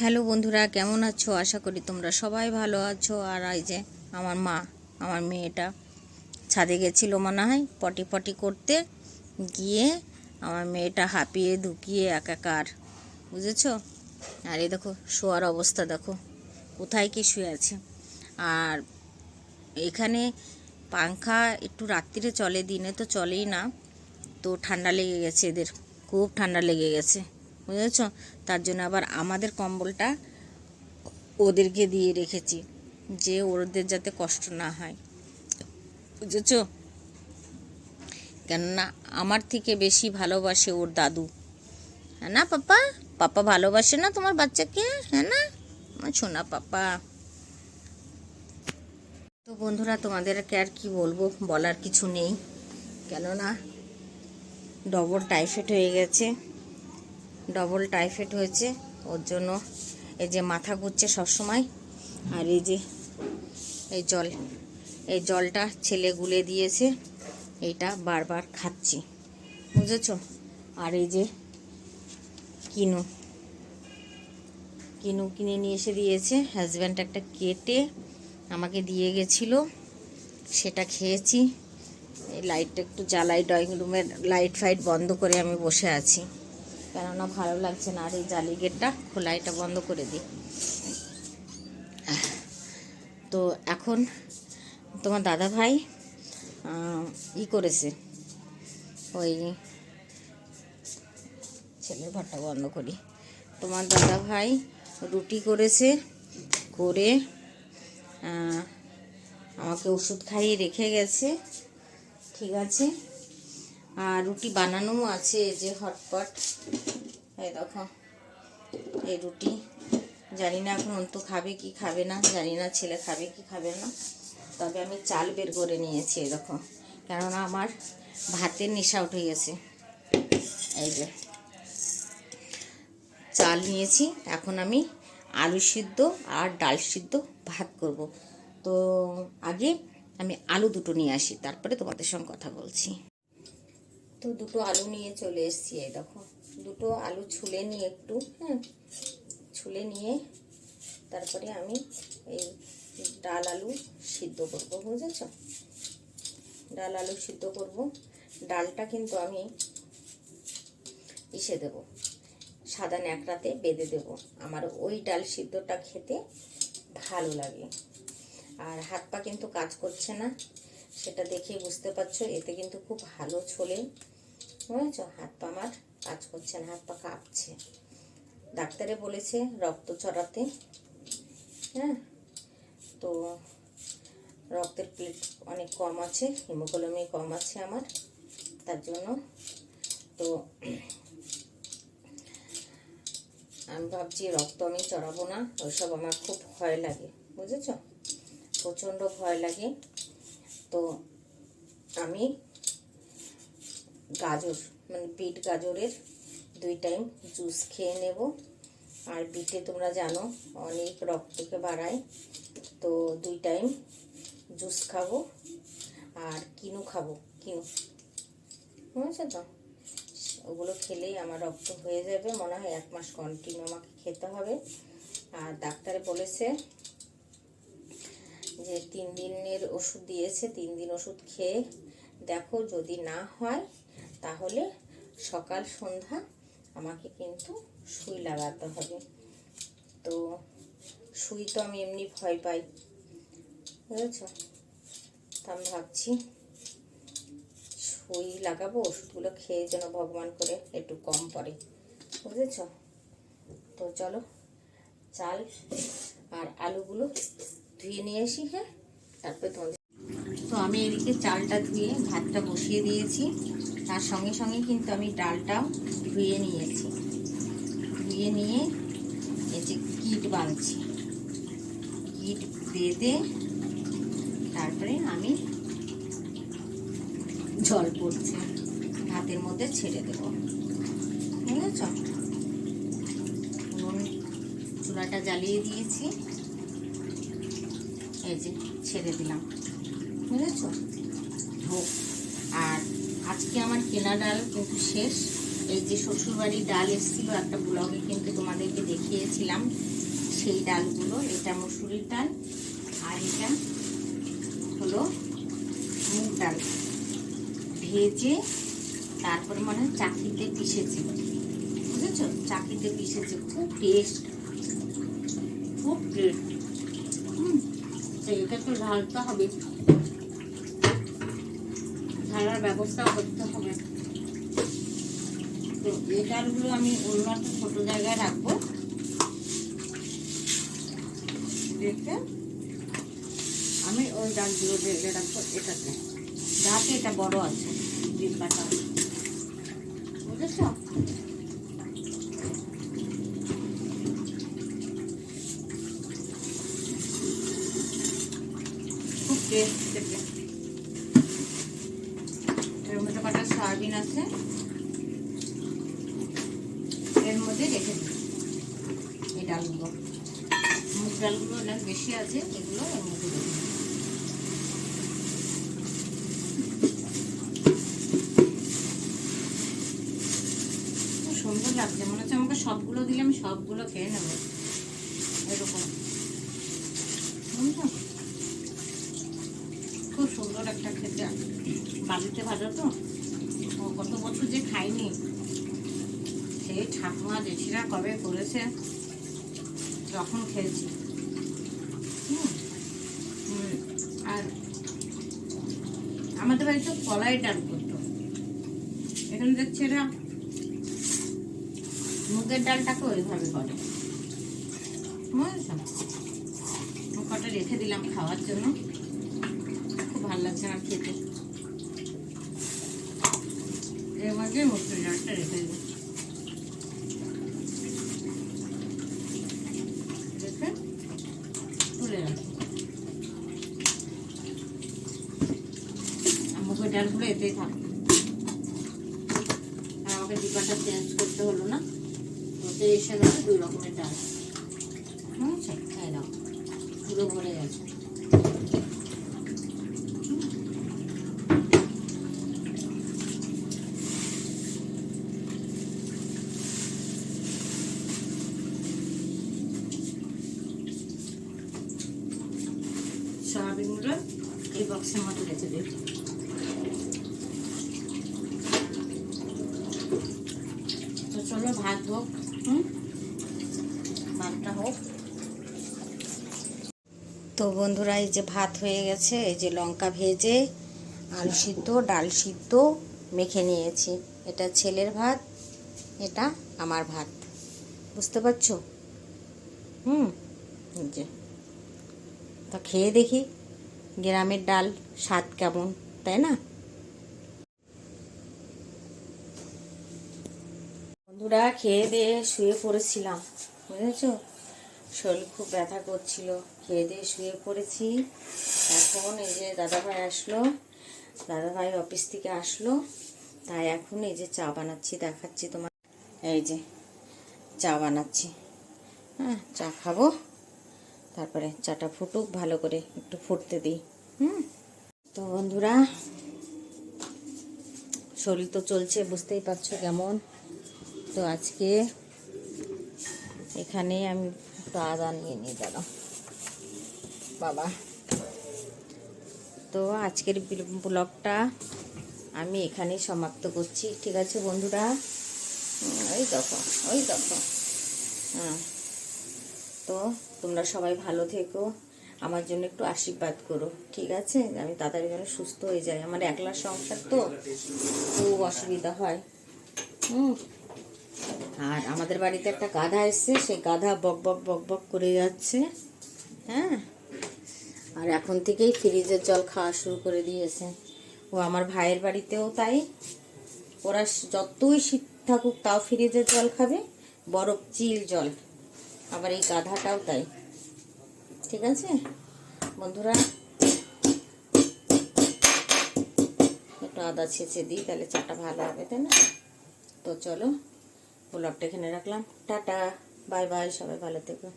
Hello বন্ধুরা, কেমন আছো? আশা করি তোমরা সবাই ভালো আছো। আর এই যে আমার মেয়েটা ছাদে গেছিল মনে হয় পটি পটি করতে গিয়ে আমার মেয়েটা হাঁপিয়ে ধুকিয়ে একাকার, বুঝেছো? আর এই দেখো শোয়ার অবস্থা, দেখো কোথায় কি শুয়ে আছে। আর এখানে পাংখা একটু রাত্রিরে চলে, দিনে তো চলেই না। তো ঠান্ডা লেগে গেছে, এদের খুব ঠান্ডা লেগে গেছে, বুঝেছ? তার জন্য আবার আমাদের কম্বলটা ওদেরকে দিয়ে রেখেছি, যে ওদের যাতে কষ্ট না হয়, বুঝেছ? কেননা আমার থেকে বেশি ভালোবাসে ওর দাদু, হ্যাঁ না পাপা? পাপা ভালোবাসে না তোমার বাচ্চাকে, হ্যাঁ না আমার সোনা পাপা? তো বন্ধুরা, তোমাদেরকে আর কি বলবো, বলার কিছু নেই। কেননা ডবল টাইফয়েড হয়ে গেছে, ডবল টাইফয়েড হয়েছে। ওর জন্য এই যে মাথা ঘুরছে সবসময়। আর এই যে এই জলটা ছেলে গুলে দিয়েছে, এইটা বারবার খাচ্ছি, বুঝেছ? আর এই যে কিনু কিনে নিয়ে এসে দিয়েছে হাজব্যান্ড, একটা কেটে আমাকে দিয়ে গেছিলো, সেটা খেয়েছি। এই লাইটটা একটু জ্বালাই, ড্রয়িং রুমের লাইট ফাইট বন্ধ করে আমি বসে আছি, কেননা ভালো লাগছে না। আর এই জালি গেটটা খোলা, এটা বন্ধ করে দিই। তো এখন তোমার দাদা ভাই করেছে, ওই ছেলের ঘরটা বন্ধ করি। তোমার দাদা ভাই রুটি করেছে, করে আমাকে ওষুধ খাইয়ে রেখে গেছে, ঠিক আছে? আর রুটি বানানোও আছে, এই যে হটপট, এই দেখো এই রুটি। জানি না এখন অন্ত খাবে কি খাবে না, জানি না ছেলে খাবে কি খাবে না। তবে আমি চাল বের করে নিয়েছি, এই দেখো, কেননা আমার ভাতের নেশা উঠে গেছে। এই যে চাল নিয়েছি, এখন আমি আলু সিদ্ধ আর ডাল সিদ্ধ ভাত করব। তো আগে আমি আলু দুটো নিয়ে আসি, তারপরে তোমাদের সঙ্গে কথা বলছি। তো দুটো আলু নিয়ে চলে এসেছি, এই দেখো দুটো আলু ছুলে নিয়ে একটু, ছুলে নিয়ে তারপরে আমি এই ডাল আলু সিদ্ধ করব, বুঝেছ? ডাল আলু সিদ্ধ করব। ডালটা কিন্তু আমি ইসে দেবো, সাদা ন্যাকড়াতে বেঁধে দেবো। আমার ওই ডাল সিদ্ধটা খেতে ভালো লাগে। আর হাত পা কিন্তু কাজ করছে না, সেটা দেখে বুঝতে পারছো। এতে কিন্তু খুব ভালো ছোলে, বুঝেছ? হাত পা আমার কাজ করছে না, হাত পা কাঁপছে। ডাক্তারে বলেছে রক্ত চড়াতে, তো রক্তের প্লেট অনেক কম আছে, হিমোগ্লোবিন কম আছে আমার, তার জন্য তো আমি ভাবছি রক্ত আমি চড়াবো না, ওইসব আমার খুব ভয় লাগে, বুঝেছ? প্রচণ্ড ভয় লাগে। তো আমি গাজর, মানে বিট গাজরের 2 টাইম জুস খেয়ে নেব। আর বিটে তোমরা জানো অনেক রক্তকে বাড়ায়, তো 2 টাইম জুস খাবো। আর কিনু খাবো, কিনু, বুঝেছো তো? ওগুলো খেলেই আমার রক্ত হয়ে যাবে মনে হয়। 1 মাস কন্টিনিউ আমাকে খেতে হবে। আর ডাক্তারে বলেছে যে 3 দিনের ওষুধ দিয়েছে, 3 দিন ওষুধ খেয়ে দেখো, যদি না হয় তাহলে সকাল সন্ধ্যা আমাকে কিন্তু সুই লাগাতে হবে। তো সুই তো আমি এমনি ভয় পাই, বুঝেছ? তা আমি ভাবছি সুই লাগাবো, ওষুধগুলো খেয়ে যেন ভগবান করে একটু কম পড়ে, বুঝেছ? তো চলো চাল আর আলুগুলো ধুয়ে নিয়ে আসি, তারপরে তোমাদের। তো আমি এদিকে চালটা ধুয়ে ভাতটা বসিয়ে দিয়েছি, তার সঙ্গে সঙ্গে কিন্তু আমি ডালটাও ধুয়ে নিয়েছি। ধুয়ে নিয়ে এই যে কিট বাঁধছি, কিট বেঁধে তারপরে আমি জল পড়ছে ভাতের মধ্যে ছেড়ে দেব, বুঝেছ? চুলাটা জ্বালিয়ে দিয়েছি, এই যে ছেড়ে দিলাম, বুঝেছ? আর আজকে আমার কেনা ডাল কিন্তু শেষ। এই যে শ্বশুরবাড়ির ডাল এসেছিলো একটা ব্লগে, কিন্তু তোমাদেরকে দেখিয়েছি। রেখেছিলাম সেই ডালগুলো। এটা মসুরির ডাল আর এটা হলো মুগ ডাল, ভেজে তারপরে মানে চাকিতে পিষেছি, বুঝেছ? চাকিতে পিষেছি, খুব টেস্ট, খুব টেস্ট। তো এটা তো ঢালতে হবে, ঢালার ব্যবস্থাও করতে হবে। তো এই ডালগুলো আমি অন্য একটা ছোটো জায়গায় রাখবো, রেখে আমি ওই ডালগুলো ঢেলে রাখবো এটাতে, যাতে এটা বড় আছে ডিব্বাটা, বুঝেছ? খুব টেস্ট থেকে। এর মধ্যে কটা সয়াবিন আছে, এর মধ্যে রেখে দিই এই ডালগুলো। মুগ ডালগুলো অনেক বেশি আছে, এগুলো এর মধ্যে রেখে দিই। খুব সুন্দর লাগছে, মনে হচ্ছে আমাকে সবগুলো দিলে আমি সবগুলো খেয়ে নেবো, এরকম। খুব সুন্দর একটা খেতে, বাড়িতে ভাজা তো, কত বছর যে খাইনি, সেই ঠাকুমা জেঠিরা কবে করেছে যখন খেয়েছি। আর আমাদের বাড়িতে কলাই ডাল করতো, এখানে দেখছি এরা মুগের ডালটাকে ওইভাবে করে, বুঝেছ? কটা রেখে দিলাম খাওয়ার জন্য, খুব ভালো লাগছে আমার খেতে। এর মধ্যে মসুর ডালটা রেখে দেবো, রেখে তুলে রাখবো। মুগের ডালগুলো এতেই থাকবে, আর আমাকে ডিব্বাটা চেঞ্জ করতে হলো না, ওতে এসে গেলে 2 রকমের ডাল, বুঝেছো? খাই দাও, পুরো ভরে গেছে। সয়াবিনগুলো এই বক্সের মধ্যে রেখে দিই। তো চলো ভাত হোক, ভাতটা হোক। তো বন্ধুরা, এই যে ভাত হয়ে গেছে, এই যে লঙ্কা ভেজে আলু সিদ্ধ ডাল সিদ্ধ মেখে নিয়েছি। এটা ছেলের ভাত, এটা আমার ভাত, বুঝতে পারছো? এই যে, তা খেয়ে দেখি গ্রামের ডাল স্বাদ কেমন, তাই না? বন্ধুরা, খেয়ে দিয়ে শুয়ে পড়েছিলাম, বুঝেছো? শরীর খুব ব্যথা করছিল, খেয়ে দিয়ে শুয়ে পড়েছি। এখন এই যে দাদাভাই আসলো, দাদাভাই অফিস থেকে আসলো, তাই এখন এই যে চা বানাচ্ছি, দেখাচ্ছি তোমার। এই যে চা বানাচ্ছি, হ্যাঁ, চা খাবো, তারপরে চাটা ফুটুক, ভালো করে একটু ফুটতে দিই। তো বন্ধুরা, শরীর তো চলছে, বুঝতেই পারছো কেমন। তো আজকে এখানে আমি একটু আদা নিয়ে নিই, দাঁড়াও বাবা। তো আজকের ব্লগটা আমি এখানেই সমাপ্ত করছি, ঠিক আছে বন্ধুরা? ওই দেখো, ওই দেখো, হ্যাঁ। তো তোমরা সবাই ভালো থেকো, আমার জন্য একটু আশীর্বাদ করো, ঠিক আছে? আমি তাড়াতাড়ি যেন সুস্থ হয়ে যাই, আমার একলা সংসার তো, খুব অসুবিধা হয়। আর আমাদের বাড়িতে একটা গাধা এসছে, সেই গাধা বক বক বক বক করে যাচ্ছে, হ্যাঁ। আর এখন থেকেই ফ্রিজের জল খাওয়া শুরু করে দিয়েছে। ও আমার ভাইয়ের বাড়িতেও তাই, ওরা যতই শীত থাকুক তাও ফ্রিজের জল খাবে, বরফ চিল জল। আবার এই গাধাটাও তাই, ঠিক আছে বন্ধুরা? একটু আদা ছেঁচে দিই, তাহলে চাটা ভালো হবে, তাই না? তো চলো, ব্লগটা এখানে রাখলাম, টাটা, বাই বাই, সবাই ভালো থেকো।